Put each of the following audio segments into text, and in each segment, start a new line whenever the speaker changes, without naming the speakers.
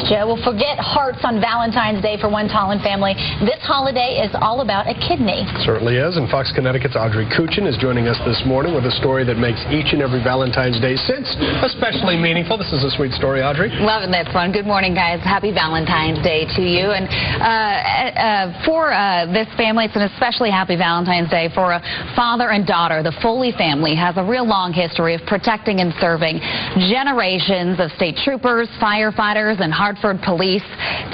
Joe, well, forget hearts on Valentine's Day for one Tallinn family. This holiday is all about a kidney.
Certainly is, and Fox Connecticut's Audrey Kuchin is joining us this morning with a story that makes each and every Valentine's Day since especially meaningful. This is a sweet story, Audrey.
Loving this one. Good morning, guys. Happy Valentine's Day to you. And for this family, it's an especially happy Valentine's Day for a father and daughter. The Foley family has a real long history of protecting and serving generations of state troopers, firefighters, and Hartford police.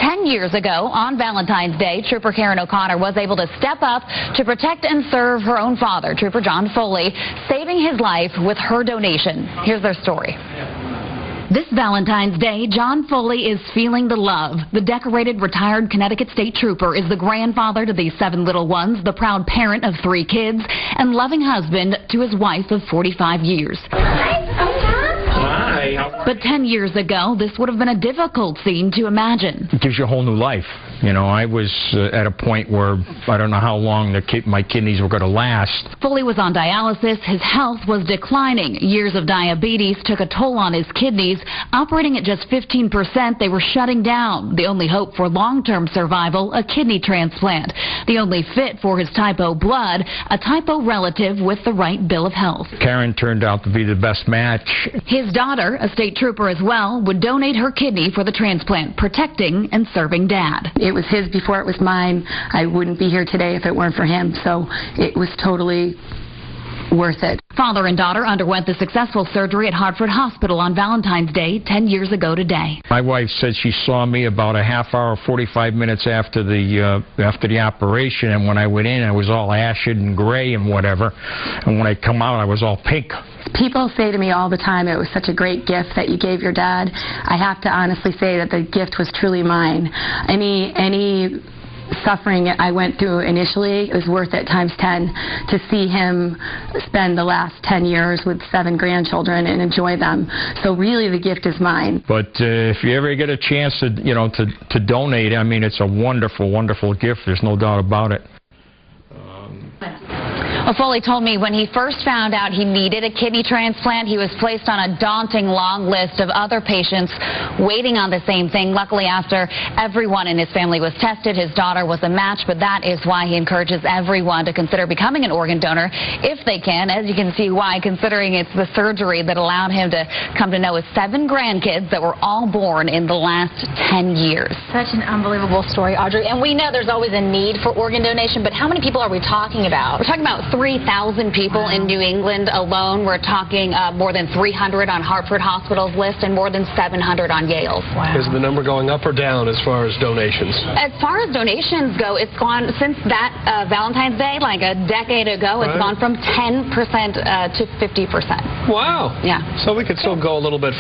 10 years ago, on Valentine's Day, Trooper Karen O'Connor was able to step up to protect and serve her own father, Trooper John Foley, saving his life with her donation. Here's their story. This Valentine's Day, John Foley is feeling the love. The decorated retired Connecticut State Trooper is the grandfather to these 7 little ones, the proud parent of 3 kids, and loving husband to his wife of 45 years. But 10 years ago, this would have been a difficult scene to imagine.
It gives you a whole new life. You know, I was at a point where I don't know how long my kidneys were going to last.
Foley was on dialysis. His health was declining. Years of diabetes took a toll on his kidneys. Operating at just 15%, they were shutting down. The only hope for long-term survival, a kidney transplant. The only fit for his type O blood, a type O relative with the right bill of health.
Karen turned out to be the best match.
His daughter, a state trooper as well, would donate her kidney for the transplant, protecting and serving Dad.
It was his before it was mine. I wouldn't be here today if it weren't for him, so it was totally worth it.
Father and daughter underwent the successful surgery at Hartford Hospital on Valentine's Day 10 years ago today.
My wife said she saw me about a half hour, 45 minutes after the operation, and when I went in, I was all ashen and gray and whatever, and when I come out, I was all pink.
People say to me all the time, it was such a great gift that you gave your dad. I have to honestly say that the gift was truly mine. Any suffering I went through initially, it was worth it times 10 to see him spend the last 10 years with 7 grandchildren and enjoy them. So really the gift is mine.
But if you ever get a chance to donate, I mean, it's a wonderful, wonderful gift. There's no doubt about it.
Well, Foley told me when he first found out he needed a kidney transplant, he was placed on a daunting long list of other patients waiting on the same thing. Luckily, after everyone in his family was tested, his daughter was a match, but that is why he encourages everyone to consider becoming an organ donor if they can. As you can see why, considering it's the surgery that allowed him to come to know his 7 grandkids that were all born in the last 10 years.
Such an unbelievable story, Audrey. And we know there's always a need for organ donation, but how many people are we talking about? We're talking about 3,000 people in New England alone. We're talking more than 300 on Hartford Hospital's list and more than 700 on Yale's.
Wow. Is the number going up or down as far as donations?
As far as donations go, it's gone since that Valentine's Day, like a decade ago, it's gone from 10% to 50%.
Wow.
Yeah.
So we could still go a little bit